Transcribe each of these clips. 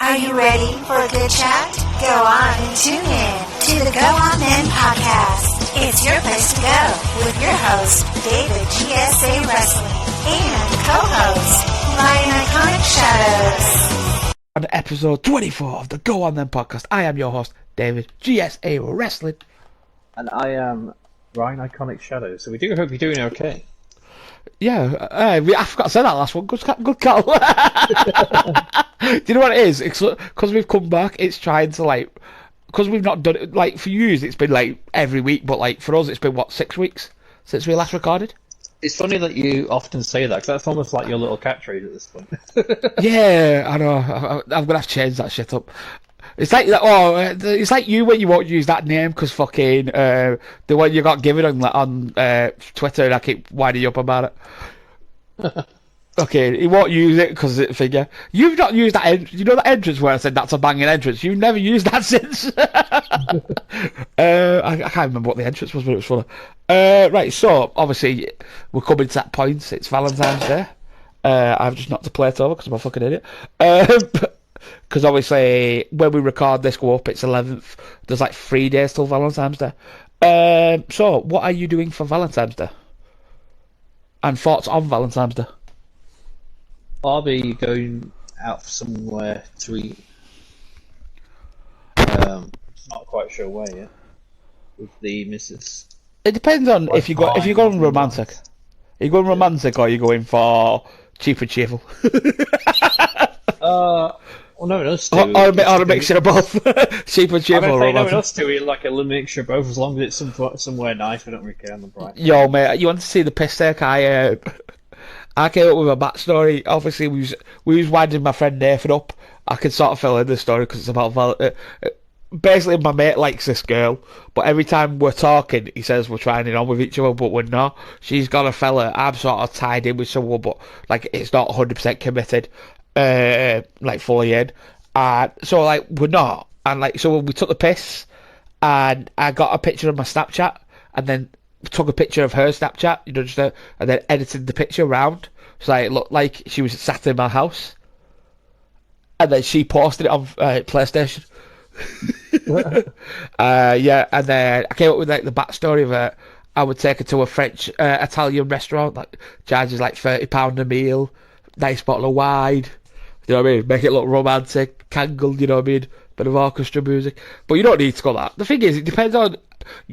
Are you ready for a good chat? Go on and tune in to the Go On Men podcast. It's your place to go with your host, David GSA Wrestling, and co-host, Ryan Iconic Shadows. On episode 24 of the Go On Then podcast, I am your host, David GSA Wrestling. And I am Ryan Iconic Shadows. So we do hope you're doing okay. Yeah, I forgot to say that last one. Good call. Do you know what it is? It's because we've come back, it's trying to because we've not done it, for you, it's been every week, but for us, it's been 6 weeks since we last recorded? It's funny that you often say that, because that's almost like your little catchphrase at this point. Yeah, I know. I'm going to have to change that shit up. It's like it's like you when you won't use that name because fucking the one you got given on Twitter, and I keep winding you up about it. Okay, he won't use it because it's figure. You've not used that. You know that entrance where I said that's a banging entrance. You've never used that since. I can't remember what the entrance was, but it was funny. Right, so obviously we're coming to that point. It's Valentine's Day. I've just not to play it over because I'm a fucking idiot. Because obviously when we record this go up, it's 11th. There's 3 days till Valentine's Day. So what are you doing for Valentine's Day? And thoughts on Valentine's Day? I'll be going out somewhere to eat. Not quite sure where yet. With the missus. It depends on if you're going romantic. Are you going romantic or are you going for cheap and cheerful? Well, no one else do. Or a mixture of both. Cheap and cheerful. No one else do it like a mixture of both, as long as it's somewhere nice. We don't really care on the price. Yo, mate, you want to see the piss take? I came up with a backstory. Obviously, we was winding my friend Nathan up. I can sort of fill in the story because it's about basically, my mate likes this girl, but every time we're talking, he says we're trying it on with each other, but we're not. She's got a fella. I'm sort of tied in with someone, but it's not 100% committed. Fully in, and so we're not, and so we took the piss, and I got a picture of my Snapchat, and then took a picture of her Snapchat, and then edited the picture round, so it looked like she was sat in my house, and then she posted it on PlayStation. Yeah, and then I came up with the backstory of it. I would take her to a French Italian restaurant that charges £30 a meal, nice bottle of wine. You know what I mean? Make it look romantic, Kangol, you know what I mean? Bit of orchestra music. But you don't need to go that. The thing is, it depends on...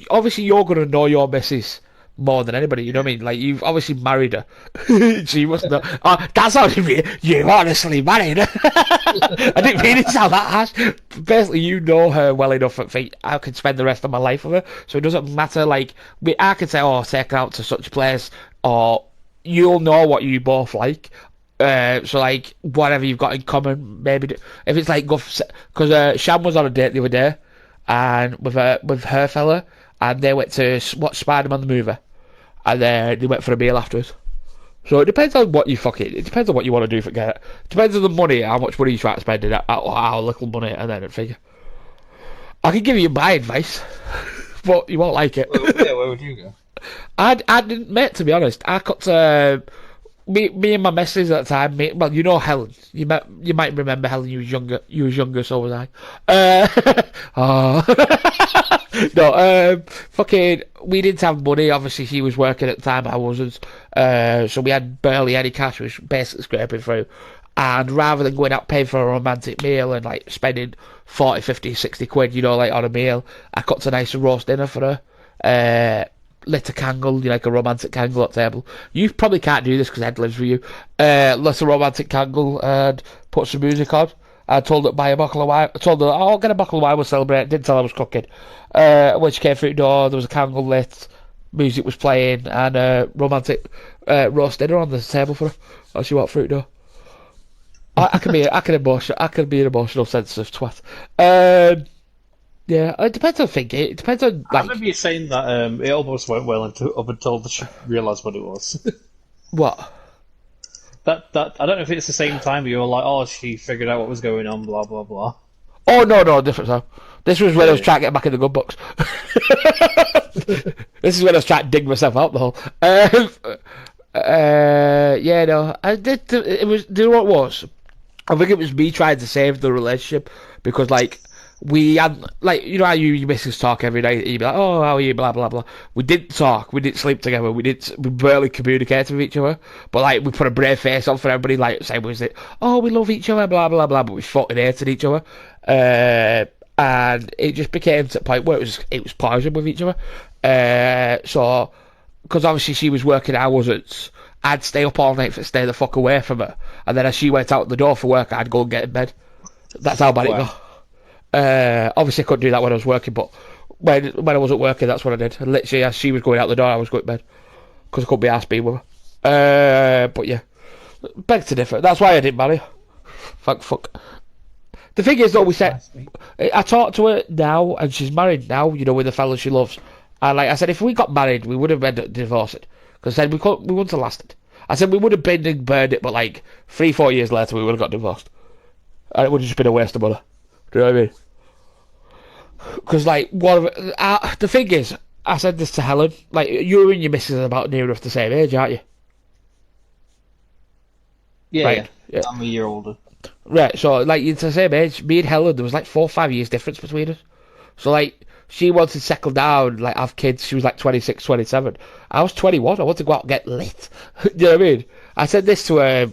Obviously, you're going to know your missus more than anybody, you know what I mean? You've obviously married her. So you must know... Oh, that's how you honestly married her. I didn't mean it to sound that harsh. Basically, you know her well enough that I can spend the rest of my life with her. So it doesn't matter, I could say, take her out to such a place, or you'll know what you both like. So whatever you've got in common, maybe if it's because Sham was on a date the other day, and with her fella, and they went to watch Spider-Man the movie, and then they went for a meal afterwards. So it depends on what you it depends on what you want to do for it. Depends on the money, how much money you try to spend it, how little money, and then figure. I can give you my advice, but you won't like it. Where would you go? I didn't, mate. To be honest, I got me and my missus at the time, well, you know Helen. You might remember Helen. You was younger, so was I. No, fucking, we didn't have money. Obviously, she was working at the time. I wasn't. So we had barely any cash, which was basically scraping through. And rather than going out paying for a romantic meal and spending 40, 50, 60 quid, on a meal, I cooked a nice roast dinner for her. Lit a candle, a romantic candle at the table. You probably can't do this because Ed lives with you. Lit a romantic candle and put some music on. I told her to buy a bottle of wine. I told her, I'll get a bottle of wine, we'll celebrate. Didn't tell her I was cooking. When she came through the door, there was a candle lit, music was playing, and a romantic roast dinner on the table for her as she walked through the door. I can be an emotional, sensitive twat. Yeah, it depends on thinking. It depends on I remember you saying that it almost went well up until she realised what it was. What? That I don't know if it's the same time, but you were like, oh, she figured out what was going on, blah blah blah. Oh no, different time. This was when I was trying to get back in the good books. This is when I was trying to dig myself out the hole. Yeah, no, I did. It was. Do you know what it was? I think it was me trying to save the relationship because, like, we had, like, you know how you missus talk every night, you'd be like, oh, how are you, blah, blah, blah. We didn't talk, we didn't sleep together, we barely communicated with each other, but, like, we put a brave face on for everybody, like, saying, was it, oh, we love each other, blah, blah, blah, but we fucking hated each other, and it just became to the point where it was poison with each other, so, because obviously she was working hours, I'd stay up all night to stay the fuck away from her, and then as she went out the door for work, I'd go and get in bed. That's how bad it got. Obviously I couldn't do that when I was working, but when I wasn't working, that's what I did. And literally, as she was going out the door, I was going to bed because I couldn't be arsed being with her. But yeah, beg to differ. That's why I didn't marry her. Fuck. The thing is, though, I talked to her now, and she's married now. You know, with the fella she loves. And like I said, if we got married, we would have been divorced because then we wouldn't have lasted. I said we would have been and burned it, but like 3-4 years later, we would have got divorced, and it would have just been a waste of money. Do you know what I mean? Because, like, the thing is, I said this to Helen, like, you and your missus are about near enough the same age, aren't you? Yeah, right. Yeah. I'm a year older. Right, so, like, it's the same age. Me and Helen, there was, like, 4 or 5 years difference between us. So, like, she wanted to settle down, like, have kids. She was, like, 26, 27. I was 21. I wanted to go out and get lit. Do you know what I mean? I said this to her.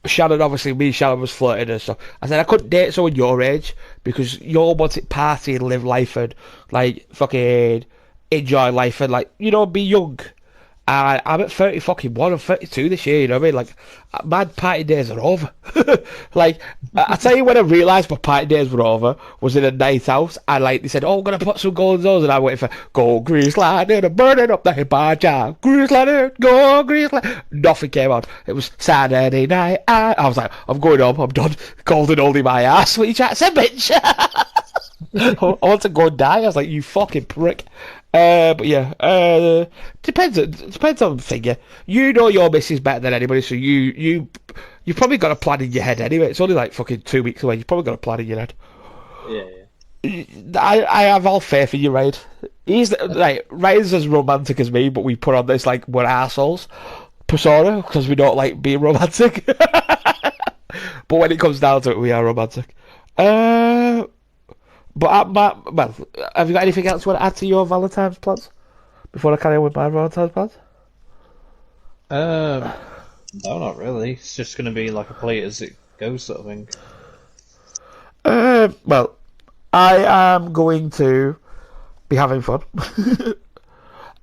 Shannon, obviously, me and Shannon was flirting and stuff. I said I couldn't date someone your age because you all want to party and live life and, like, fucking enjoy life and, like, you know, be young. And I'm at 31, I'm 32 this year, you know what I mean? Like, my party days are over. Like, I tell you when I realised my party days were over was in a night out, and, like, they said, oh, we're going to put some gold zones, and I waited for, go grease lightning and burning up the bar job, grease lightning, go grease lightning. Nothing came out. It was Saturday night, and I was like, I'm going home, I'm done. Golden holding my ass. What you trying to say, bitch? I want to go and die. I was like, you fucking prick. But yeah, depends on the figure. You know your missus better than anybody, so you've probably got a plan in your head anyway. It's only like fucking 2 weeks away. You've probably got a plan in your head. Yeah. I have all faith in you, Ryan. He's like Ryan's as romantic as me, but we put on this like we're assholes persona because we don't like being romantic. But when it comes down to it, we are romantic. But well, have you got anything else you want to add to your Valentine's plans before I carry on with my Valentine's plans? No, not really. It's just going to be like a play it as it goes sort of thing. Well, I am going to be having fun.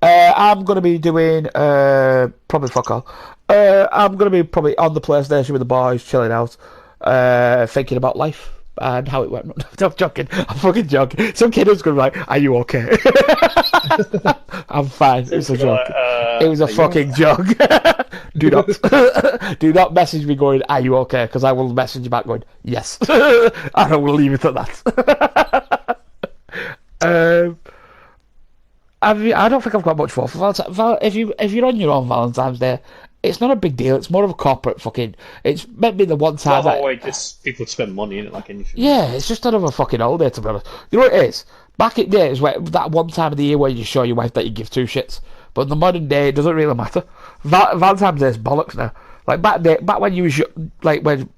I'm going to be doing probably fuck all. I'm going to be probably on the PlayStation with the boys, chilling out, thinking about life. And how it went. No, I'm joking. I'm fucking joking. Some kid was going to be like, are you okay? I'm fine. It was a joke. It was a fucking joke. Do not message me going, are you okay? Because I will message you back going, yes. And I will leave it at that. I don't think I've got much for Valentine's. If you're on your own Valentine's Day, it's not a big deal. It's more of a corporate fucking. It's maybe the one time. Well, that way, just people spend money in it like anything. Yeah, it's just another fucking holiday, to be honest. You know what it is? Back in days, where that one time of the year where you show your wife that you give 2 shits. But in the modern day, it doesn't really matter. Valentine's Day is bollocks now. Like back when you was like when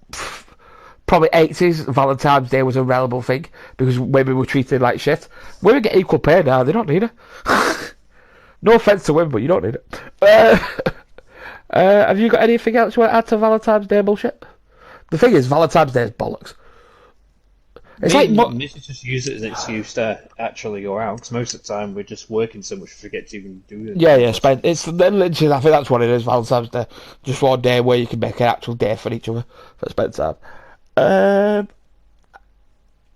probably 80s, Valentine's Day was a relevant thing because women were treated like shit. Women get equal pay now. They don't need it. No offense to women, but you don't need it. Have you got anything else you want to add to Valentine's Day bullshit? The thing is, Valentine's Day is bollocks. It's Mrs. just use it as an excuse to actually go out, because most of the time we're just working so much we forget to even do it. Yeah, it's literally, I think that's what it is, Valentine's Day. Just one day where you can make an actual day for each other for spend time.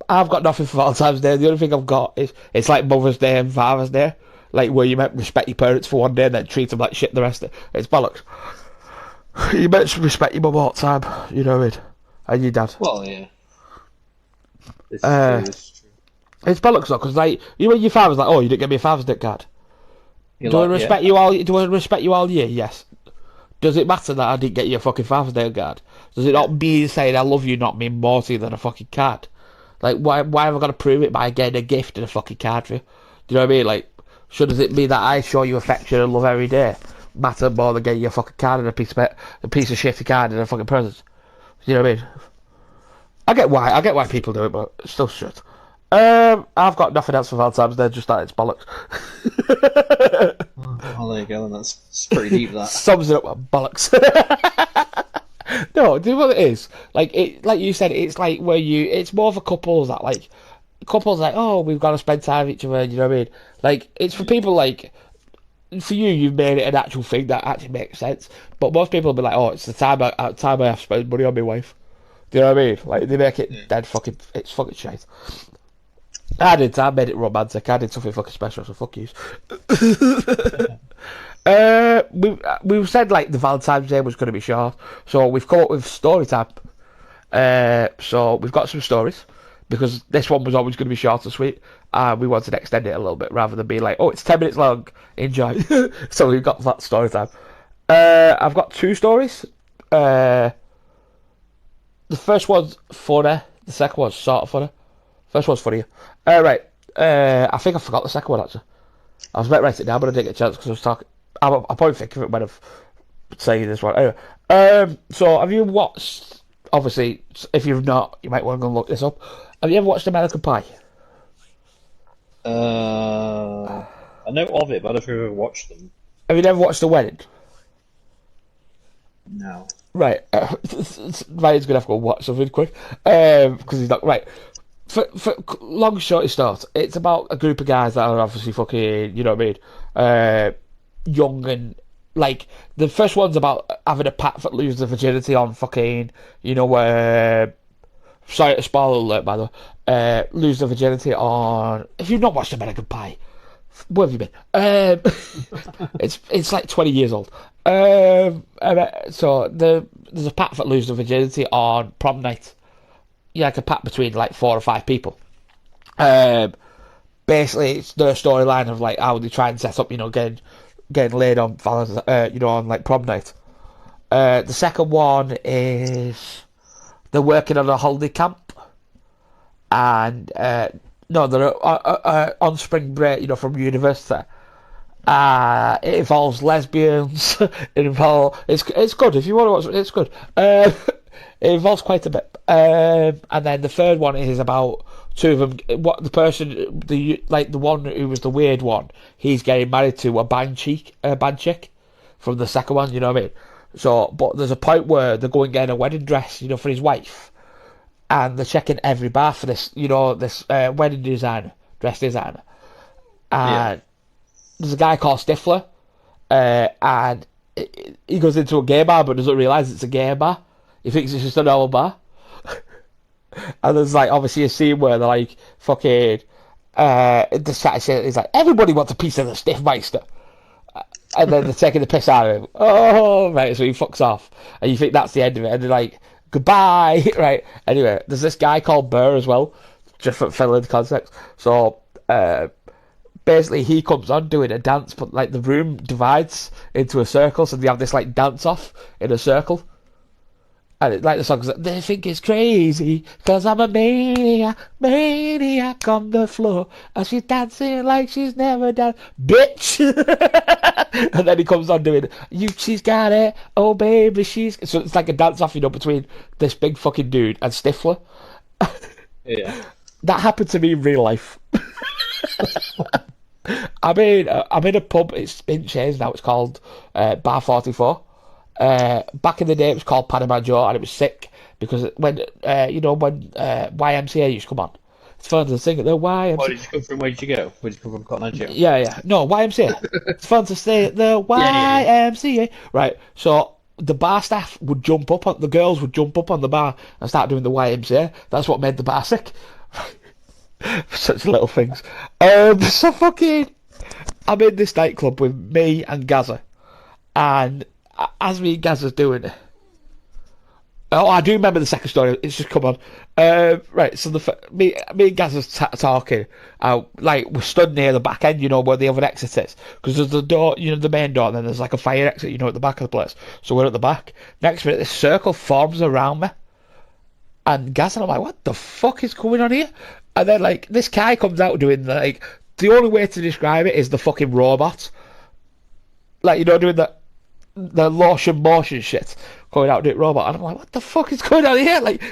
I've got nothing for Valentine's Day. The only thing I've got is, it's like Mother's Day and Father's Day. Like, where you meant respect your parents for one day and then treat them like shit the rest of it. It's bollocks. You meant to respect your mum all the time, you know what I mean? And your dad. Well, yeah. It's true. It's bollocks though, because like, you know when your father's like, oh, you didn't get me a Father's Day card? Do I respect you all year? Yes. Does it matter that I didn't get you a fucking Father's Day card? Does it not mean saying I love you not mean more to you than a fucking card? Like, why have I got to prove it by getting a gift and a fucking card for you? Do you know what I mean? Like, does it mean that I show you affection and love every day matter more than getting you a fucking card and a piece of shitty card and a fucking present? You know what I mean? I get why people do it, but it's still shit. I've got nothing else for Valentine's Day, just that it's bollocks. Oh, there you go. Then that's pretty deep. That. Sums it up, bollocks. No, do you know what it is? Like you said, it's like where it's more of a couples like, oh, we've got to spend time with each other. You know what I mean? Like, it's for people like, for you, you've made it an actual thing that actually makes sense. But most people will be like, oh, it's the time I have to spend money on my wife. Do you know what I mean? Like, they make it dead fucking, it's fucking shite. I made it romantic. I did something fucking special, so fuck you. We've said like the Valentine's Day was going to be short, so we've come up with story time. So we've got some stories because this one was always going to be short and sweet. We wanted to extend it a little bit rather than being like, oh, it's 10 minutes long, enjoy. So we've got that story time. I've got two stories. The first one's funny. The second one's sort of funny. First one's funnier. Right. I think I forgot the second one actually. I was about to write it down, but I didn't get a chance because I was talking. I'll probably think of it when I'm saying this one. Anyway, so have you watched? Obviously, if you've not, you might want to go and look this up. Have you ever watched American Pie? I know of it, but I don't know if I've ever watched them. Have you never watched The Wedding? No. Right. Ryan's gonna have to go watch something quick because he's not right. For long shorty start, it's about a group of guys that are obviously fucking, you know what I mean, young and like the first one's about having a pact that loses the virginity on fucking, you know, sorry to spoil alert by the way, lose the virginity on. If you've not watched American Pie, where have you been? It's like 20 years old. So there's a pact that loses the virginity on prom night. Yeah, like a pact between like 4 or 5 people. Basically, it's the storyline of like how they try and set up, you know, getting laid on you know, on like prom night. The second one is they're working on a holiday camp, and no, they're on spring break, you know, from university. It involves lesbians. It's good if you want to watch it. It's good. It involves quite a bit. And then the third one is about two of them. What the person, the one who was the weird one, he's getting married to a band chick from the second one. You know what I mean? So, but there's a point where they're going getting a wedding dress, you know, for his wife, and they're checking every bar for this, you know, this wedding dress designer, and there's a guy called Stifler, and he goes into a gay bar but doesn't realise it's a gay bar. He thinks it's just a normal bar. And there's like obviously a scene where they're like fucking the chat shit is like everybody wants a piece of the Stiffmeister. And then they're taking the piss out of him. Oh right, so he fucks off. And you think that's the end of it, and they're like, goodbye, right? Anyway, there's this guy called Burr as well, just for filling the context. So basically he comes on doing a dance, but like the room divides into a circle, so they have this like dance off in a circle. And it's like the song's like, they think it's crazy, cause I'm a maniac on the floor, and she's dancing like she's never done, bitch. And then he comes on doing, she's got it, oh baby, she's... So it's like a dance off, you know, between this big fucking dude and Stifler. Yeah. That happened to me in real life. I'm in a pub, it's been changed now, it's called Bar 44. Back in the day it was called Panama Joe, and it was sick because when you know, when YMCA used to come on, it's fun to sing at the YMCA. Where did you come from? Where did you go? Where did you come from? Cotton Eye Joe? Yeah. No, YMCA. It's fun to say at the YMCA. Right. So the bar staff would jump up on the girls would jump up on the bar and start doing the YMCA. That's what made the bar sick. Such little things. So fucking, I'm in this nightclub with me and Gaza, and as me and Gaza's doing it. Oh, I do remember the second story. It's just come on. Right, so me and Gaza's talking. Like we're stood near the back end, you know, where the other exit is, because there's the door, you know, the main door, and then there's like a fire exit, you know, at the back of the place. So we're at the back. Next minute, this circle forms around me, and Gaza, I'm like, what the fuck is going on here? And then like this guy comes out doing like, the only way to describe it is the fucking robot, like, you know, doing that. the lotion motion shit going out Nick Robot, and I'm like, what the fuck is going on here? Like,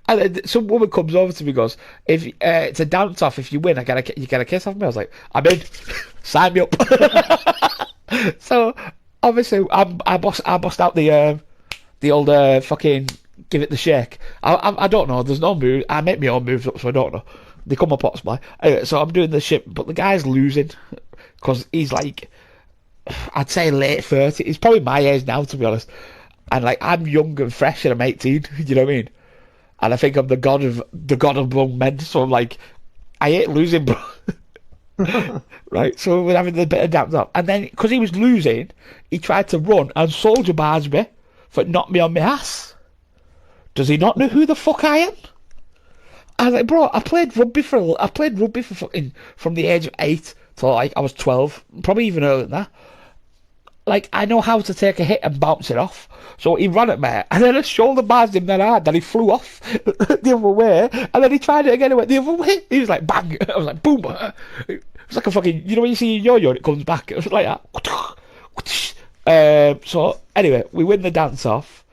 and then some woman comes over to me and goes, if it's a dance off, if you win, you get a kiss off me. I was like, I'm in. Sign me up. So obviously I bust out the old fucking give it the shake. I don't know. There's no move. I make my own moves up, so I don't know. They come up pot supply. Anyway, so I'm doing the shit, but the guy's losing because he's like, I'd say late 30. He's probably my age now, to be honest. And like, I'm young and fresh, and I'm 18. You know what I mean? And I think I'm the god of young men. So I'm like, I ain't losing, bro. Right, so we're having a bit of dance up, and then because he was losing, he tried to run and soldier barge me for knocked me on my ass. Does he not know who the fuck I am? I was like, bro, I played rugby for fucking from the age of 8 till like I was 12, probably even earlier than that. Like, I know how to take a hit and bounce it off. So he ran at me, and then I shoulder barged him that hard that he flew off the other way, and then he tried it again and went the other way. He was like, bang. I was like, boom. It was like a fucking, you know when you see a yo-yo and it comes back? It was like that. So, anyway, we win the dance off,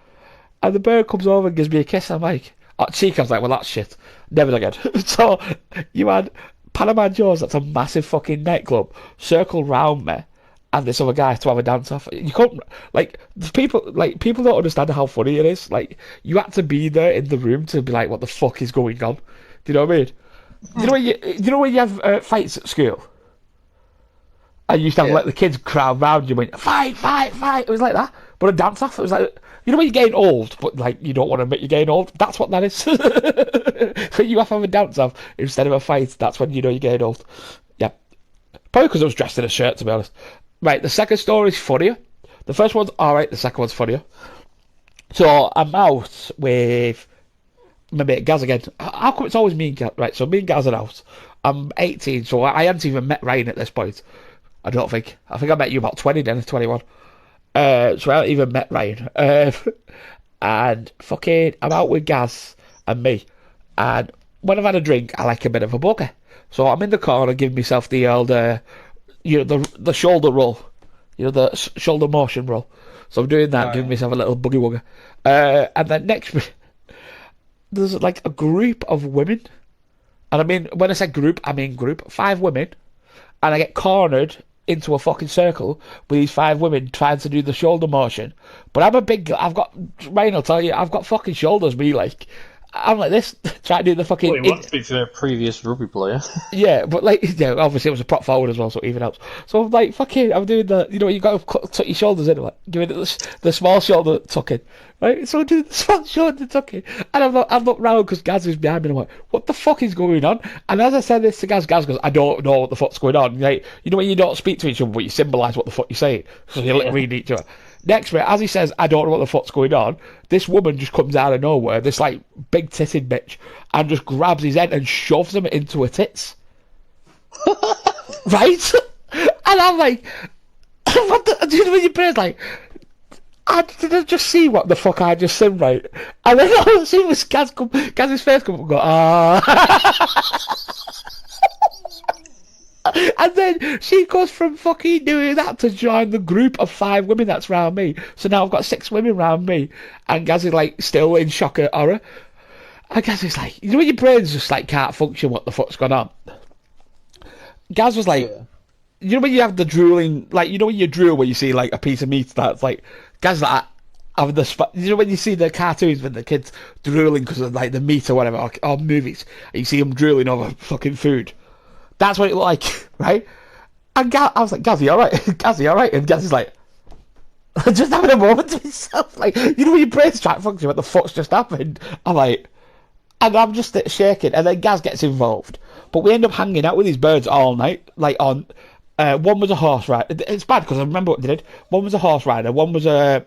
and the bird comes over and gives me a kiss. I'm like, oh, cheek. I was like, well, that's shit. Never again. So, you had Panama Joe's, that's a massive fucking nightclub, circle round me, and this other guy to have a dance off. You can't, like, people don't understand how funny it is. Like, you had to be there in the room to be like, what the fuck is going on? Do you know what I mean? You know when you have fights at school? And you used to have like the kids crowd round you, went fight. It was like that, but a dance off. It was like, you know when you're getting old, but like you don't want to admit you're getting old. That's what that is. So you have to have a dance off instead of a fight. That's when you know you're getting old. Yeah, probably because I was dressed in a shirt, to be honest. Right, the second story is funnier. The first one's alright, the second one's funnier. So I'm out with my mate Gaz again. How come it's always me and Gaz? Right, so me and Gaz are out. I'm 18, so I hadn't even met Ryan at this point. I don't think. I think I met you about 20 then, 21. So I haven't even met Ryan. And fucking, I'm out with Gaz and me. And when I've had a drink, I like a bit of a bugger. So I'm in the corner giving myself the old, the shoulder roll. The shoulder motion roll. So I'm doing that, giving myself a little boogie wugger. And then next to me, there's like a group of women. And I mean, when I say group, I mean group. 5 women. And I get cornered into a fucking circle with these 5 women trying to do the shoulder motion. But Ryan will tell you, I've got fucking shoulders, me, like. I'm like this, trying to do the fucking... Well, you must be for a previous rugby player. Yeah, but like, obviously it was a prop forward as well, so it even helps. So I'm like, fucking, I'm doing the, you got to tuck your shoulders in, like, giving it the small shoulder tuck in, right? So I'm doing the small shoulder tuck in, and I'm not round because Gaz is behind me, and I'm like, what the fuck is going on? And as I said this to Gaz goes, I don't know what the fuck's going on. Like, when you don't speak to each other, but you symbolise what the fuck you're saying, so you read each other. Next minute, as he says, I don't know what the fuck's going on, this woman just comes out of nowhere, this like big titted bitch, and just grabs his head and shoves him into her tits. Right? And I'm like, what the, do you know when your brain's like, did I just see what the fuck I just said, right? And then all I see was Gaz's face come up and go, And then she goes from fucking doing that to join the group of 5 women that's round me. So now I've got 6 women round me. And Gaz is like still in shock at horror. And Gaz is like, when your brain's just like can't function, what the fuck's going on? Gaz was like, when you have the drooling, like, when you drool where you see like a piece of meat that's like, Gaz like, having the when you see the cartoons with the kids drooling because of like the meat or whatever, or movies, and you see them drooling over fucking food. That's what it looked like, right? And I was like, Gazzy, alright? Gazzy, alright? And Gazzy's like, just having a moment to myself. Like, when your brain's trying to function, what the fuck's just happened? I'm like, and I'm just shaking. And then Gaz gets involved. But we end up hanging out with these birds all night. Like, one was a horse rider. It's bad because I remember what they did. One was a horse rider. One was a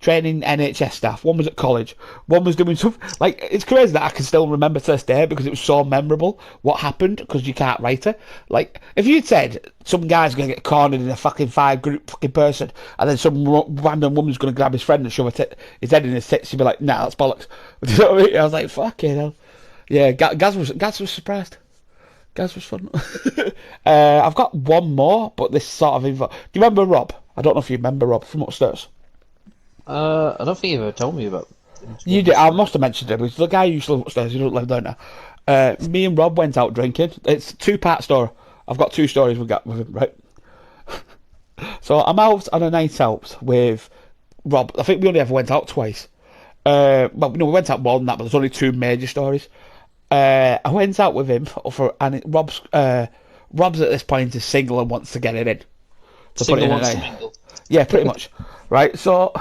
training NHS staff. One was at college. One was doing something. Like, it's crazy that I can still remember to this day because it was so memorable what happened because you can't write it. Like, if you'd said some guy's going to get cornered in a fucking 5 group fucking person and then some random woman's going to grab his friend and shove his head in his tits, you'd be like, nah, that's bollocks. You know what I mean? I was like, fucking hell. Yeah, Gaz was surprised. Gaz was fun. I've got one more, but this sort of do you remember Rob? I don't know if you remember Rob from upstairs. I don't think you ever told me about. You did. I must have mentioned it. It was the guy who used to live upstairs. You don't live there now. Me and Rob went out drinking. It's a 2-part story. I've got 2 stories we got with him, right? So I'm out on a night out with Rob. I think we only ever went out twice. Well, no, we went out more than that, but there's only 2 major stories. I went out with him Rob's at this point is single and wants to get it in. To Single put it in wants a to name. mingle. Yeah, pretty much. Right, so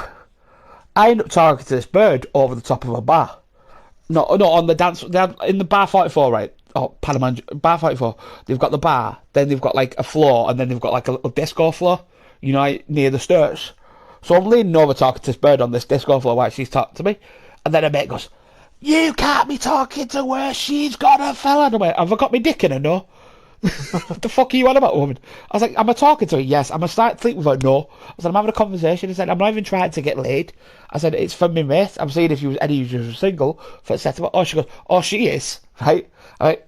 I end up talking to this bird over the top of a bar. No, on the dance, in the bar 44, right? Oh, Panama, bar 44. They've got the bar, then they've got like a floor, and then they've got like a little disco floor, you know, like, near the stairs. So I'm leaning over talking to this bird on this disco floor while she's talking to me, and then a mate goes, "You can't be talking to her, she's got a fella." And I went, "Have I got my dick in her, no?" What the fuck are you on about, woman? I was like, "Am I talking to her?" "Yes." "Am I starting to sleep with her?" "No." I said, "I'm having a conversation." I said, "I'm not even trying to get laid." I said, "It's for me mate. I'm seeing if any of you were single for a set of..." Oh, she goes, "Oh, she is." Right?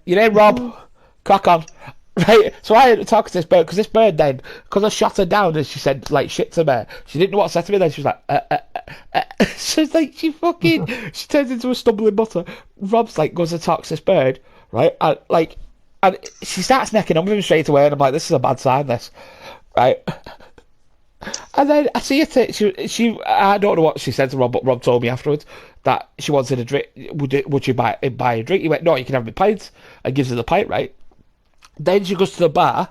"You name Rob, crack on." Right? So I ended up talking to this bird, because this bird then, because I shot her down and she said like shit to me, she didn't know what to say to me. Then she was like, she's like, she turns into a stumbling butter. Rob's like, goes to talk to this bird, right? And she starts necking on with him straight away, and I'm like, this is a bad sign, this, right? And then I see her I don't know what she said to Rob, but Rob told me afterwards that she wanted a drink. Would you buy a drink? He went, "No, you can have my pint," and gives her the pint, right? Then she goes to the bar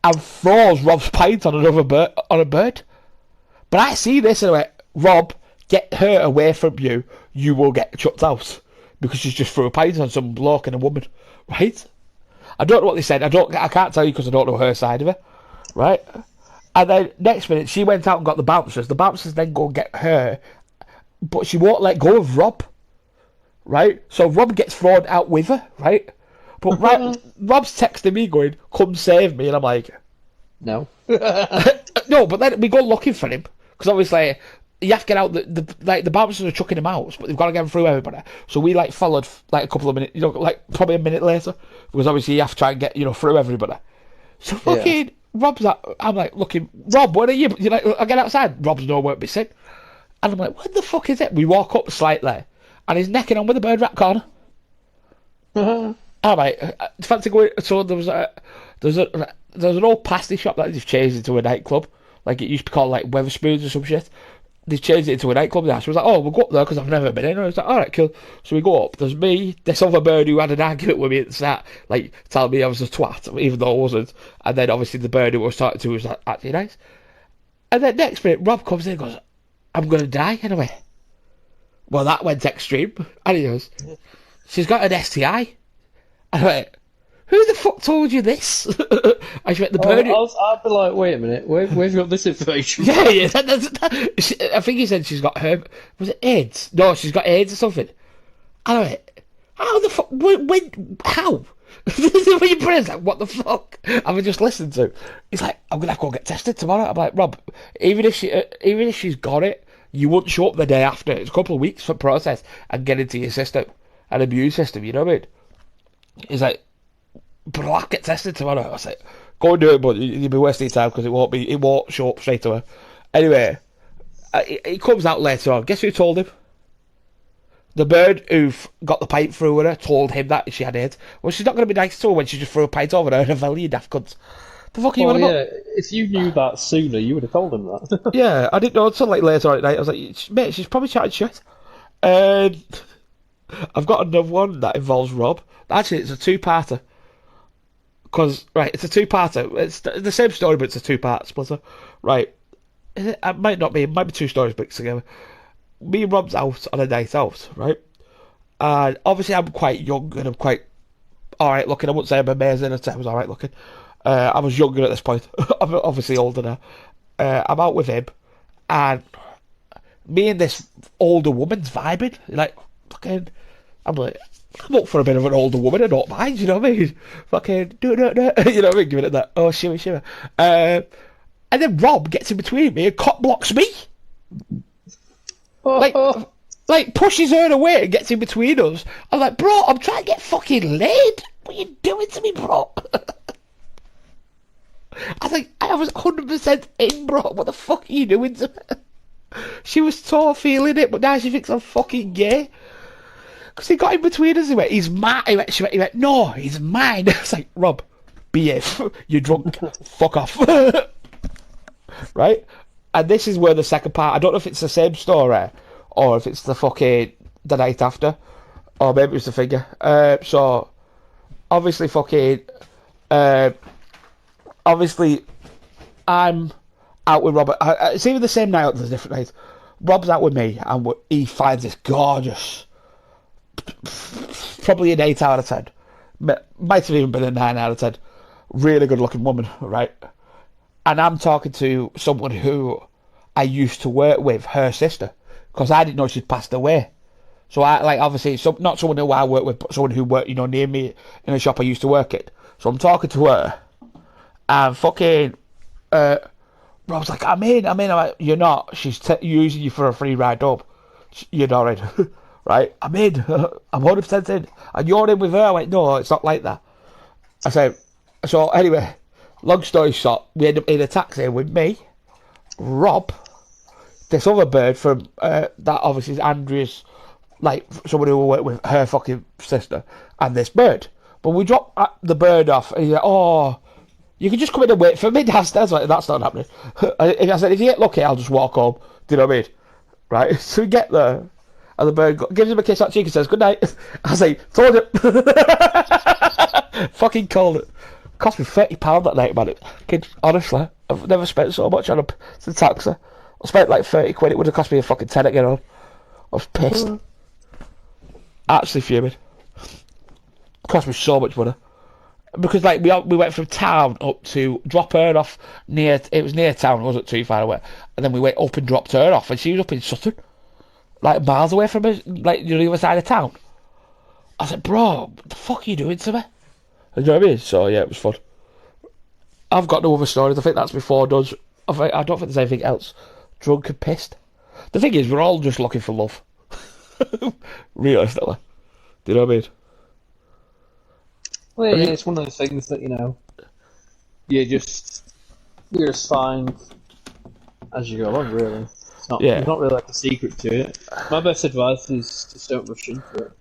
and throws Rob's pint on a bird. But I see this and I went, "Rob, get her away from you. You will get chucked out because she's just threw a pint on some bloke and a woman," right? I don't know what they said. I can't tell you because I don't know her side of it, right? And then next minute she went out and got the bouncers. The bouncers then go and get her, but she won't let go of Rob, right? So Rob gets thrown out with her, right? But Rob's texting me going, "Come save me," and I'm like, No. no. But then we go looking for him because obviously you have to get out. The bouncers are chucking him out, but they've got to get him through everybody. So we like followed like a couple of minutes, like probably a minute later, because obviously you have to try and get through everybody. So fucking Rob's like, I'm like looking, "Rob, where are you?" You're like, I get outside. Rob's nowhere to be seen, and I'm like, "What the fuck is it?" We walk up slightly, and he's necking on with the bird rat corner. I'm like, fancy going. So there's an old pasty shop that they've changed into a nightclub. Like it used to be called like Weatherspoons or some shit. They've changed it into a nightclub now. So I was like, "Oh, we'll go up there because I've never been in." And I was like, "Alright, cool." So we go up. There's me, this other bird who had an argument with me at the start, like telling me I was a twat, even though I wasn't. And then obviously the bird who I was talking to was actually nice. And then next minute, Rob comes in and goes, "I'm going to die." And I went, "Well, that went extreme." And he goes, "She's got an STI. I went, "Who the fuck told you this?" I went, "The bird." I'd be like, "Wait a minute, where have you got this information?" Yeah. I think he said she's got was it AIDS? No, she's got AIDS or something. And I went, "How the fuck? When? How?" When your brain's like, "What the fuck?" I've just listened to. He's like, "I'm gonna have to go get tested tomorrow." I'm like, "Rob, even if she's got it, you wouldn't show up the day after. It's a couple of weeks for process and get into your system, an immune system. You know what I mean?" He's like, "But I'll get tested tomorrow." I was like, "Go and do it, but you'll be wasting your time because it won't show up straight away." Anyway, it comes out later on. Guess who told him? The bird who got the pipe through her told him that she had AIDS. Well, she's not going to be nice to her when she just threw a pint over her in a valley, you daft cunt. The fuck are you on about? If you knew that sooner, you would have told him that. Yeah, I didn't know until like later on at night. I was like, "Mate, she's probably chatting shit." And I've got another one that involves Rob. Actually, it's a 2-parter. It's a 2-parter. It's the same story, but it's a 2-part splitter. Right. It might not be. It might be 2 stories mixed together. Me and Rob's out on a night out, right? And obviously I'm quite young and I'm quite alright looking. I wouldn't say I'm amazing, I'd say I was alright looking. I was younger at this point. I'm obviously older now. I'm out with him, and me and this older woman's vibing. Like, fucking, I'm like, I'm up for a bit of an older woman, I don't mind, you know what I mean? Fucking, do, you know what I mean? Giving it that, oh, shimmy, shimmy. And then Rob gets in between me and cock blocks me. Like pushes her away and gets in between us. I'm like, "Bro, I'm trying to get fucking laid. What are you doing to me, bro?" I was 100% in, bro. What the fuck are you doing to me? She was so feeling it, but now she thinks I'm fucking gay. Because he got in between us, he went, he's mine. He went, no, he's mine. It's like, Rob, behave. You're drunk. Fuck off. Right? And this is where the second part, I don't know if it's the same story, or if it's the night after, or maybe it's the figure. So, obviously obviously, I'm out with Robert. It's even the same night, there's different nights. Rob's out with me, and he finds this gorgeous, probably an 8 out of 10. Might have even been a 9 out of 10. Really good looking woman, right? And I'm talking to someone who I used to work with, her sister, because I didn't know she'd passed away. So obviously, not someone who I work with, but someone who worked, near me in a shop I used to work at. So I'm talking to her, and Rob's like, I'm in. I'm like, you're not. She's using you for a free ride up. You're not in. Right? I'm in. I'm 100% in. And you're in with her. I went, no, it's not like that. I said, so anyway, long story short, we end up in a taxi with me, Rob, this other bird from, that obviously is Andrea's, like, someone who worked with her fucking sister, and this bird. But we dropped the bird off, and he's like, oh, you can just come in and wait for me downstairs. Like, that's not happening. I said, if you get lucky, I'll just walk home. Do you know what I mean? Right? So we get there, and the bird gives him a kiss on the cheek and says, good night. I say, told him. Fucking cold. It cost me £30 that night, man. Kid, honestly, I've never spent so much on a taxi. I spent like 30 quid. It would have cost me a fucking tenner to get home. I was pissed. Actually fuming. Cost me so much money. Because like we went from town up to drop her off near. It was near town. It wasn't too far away. And then we went up and dropped her off, and she was up in Sutton, like miles away from us, like the other side of town. I said, bro, what the fuck are you doing to me? You know what I mean? So yeah, it was fun. I've got no other stories. I think that's before done. I don't think there's anything else. Drunk and pissed. The thing is, we're all just looking for love. Realistically. Do you know what I mean? Well, yeah, it's one of those things that, you just find as you go along, really. It's not, There's not really like a secret to it. My best advice is just don't rush into it.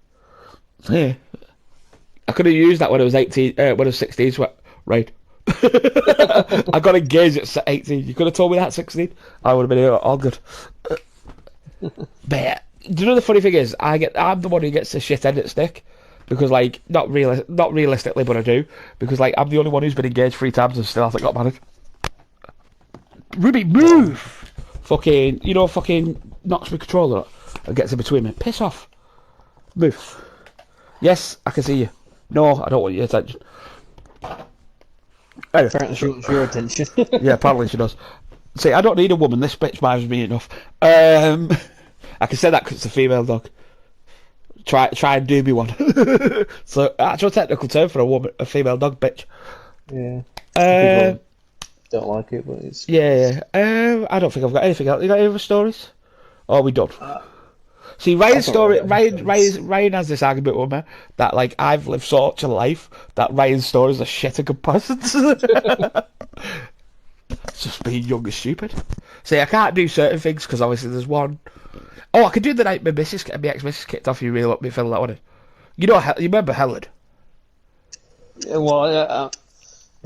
Yeah. I could have used that when I was 18, when I was 16, so right. I got engaged at 18. You could have told me that at 16. I would have been all good. But yeah, do you know the funny thing is, I'm the one who gets the shit end of the stick. Because, like, not realistically, but I do. Because, like, I'm the only one who's been engaged 3 times and still hasn't got married. Ruby, move! Fucking knocks my controller up and gets in between me. Piss off. Move. Yes, I can see you. No, I don't want your attention. Anyway. Apparently she wants your attention. Yeah, apparently she does. See, I don't need a woman. This bitch minds me enough. I can say that because it's a female dog. Try and do me one. So, actual technical term for a female dog, bitch. Yeah. People don't like it, but it's... Yeah. I don't think I've got anything else. You got any other stories? Or are we done? See, Ryan's story... Ryan has this argument with me that, like, I've lived such a life that Ryan's stories are shit in comparison. It's just being young and stupid. See, I can't do certain things because obviously there's one... Oh, I could do the night my ex-missus kicked off. You reel up me, fill that one in. You remember Helen? Yeah, well, I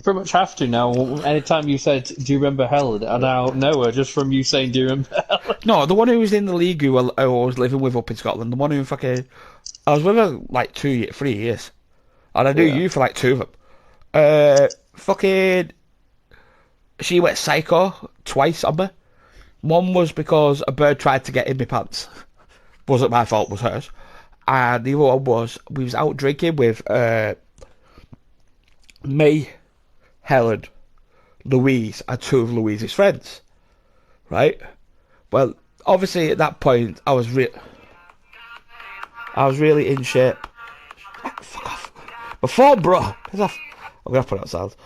pretty much have to now. Anytime you said, do you remember Helen? I now know her just from you saying, do you remember Helen? No, the one who was in the league who I was living with up in Scotland. The one who I was with her like 3 years. And I knew you for like 2 of them. She went psycho twice on me. One was because a bird tried to get in my pants. Wasn't my fault, was hers. And the other one was, we was out drinking with me, Helen, Louise, and 2 of Louise's friends. Right? Well, obviously at that point, I was really in shape. Oh, fuck off. My phone, bro. Piss off. I'm going to put it outside.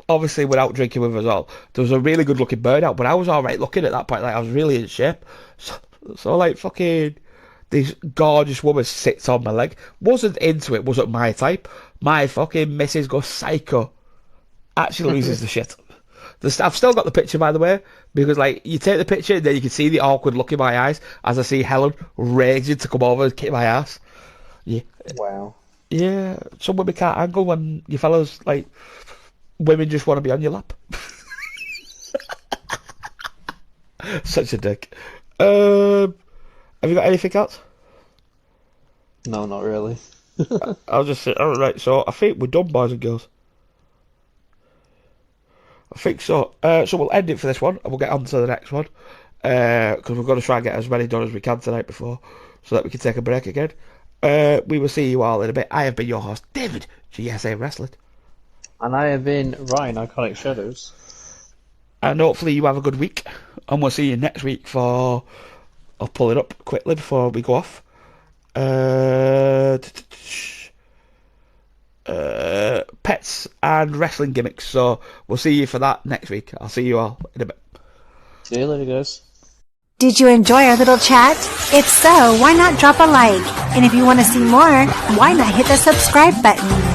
Obviously, without drinking with us all, there was a really good looking bird out, but I was alright looking at that point, like I was really in shape. So like fucking this gorgeous woman sits on my leg. Wasn't into it, wasn't my type. My fucking missus goes psycho. Actually loses the shit. I've still got the picture, by the way, because like you take the picture and then you can see the awkward look in my eyes as I see Helen raging to come over and kick my ass. Yeah. Wow. Yeah, some women can't angle when you fellas, like, women just want to be on your lap. Such a dick. Have you got anything else? No, not really. I'll just say, alright, so I think we're done, boys and girls. I think so. So we'll end it for this one, and we'll get on to the next one. Because we're going to try and get as many done as we can tonight before, so that we can take a break again. We will see you all in a bit. I have been your host, David GSA Wrestling. And I have been Ryan, Iconic Shadows. And hopefully you have a good week. And we'll see you next week for... I'll pull it up quickly before we go off. Pets and wrestling gimmicks. So we'll see you for that next week. I'll see you all in a bit. See you later, guys. Did you enjoy our little chat? If so, why not drop a like? And if you want to see more, why not hit the subscribe button?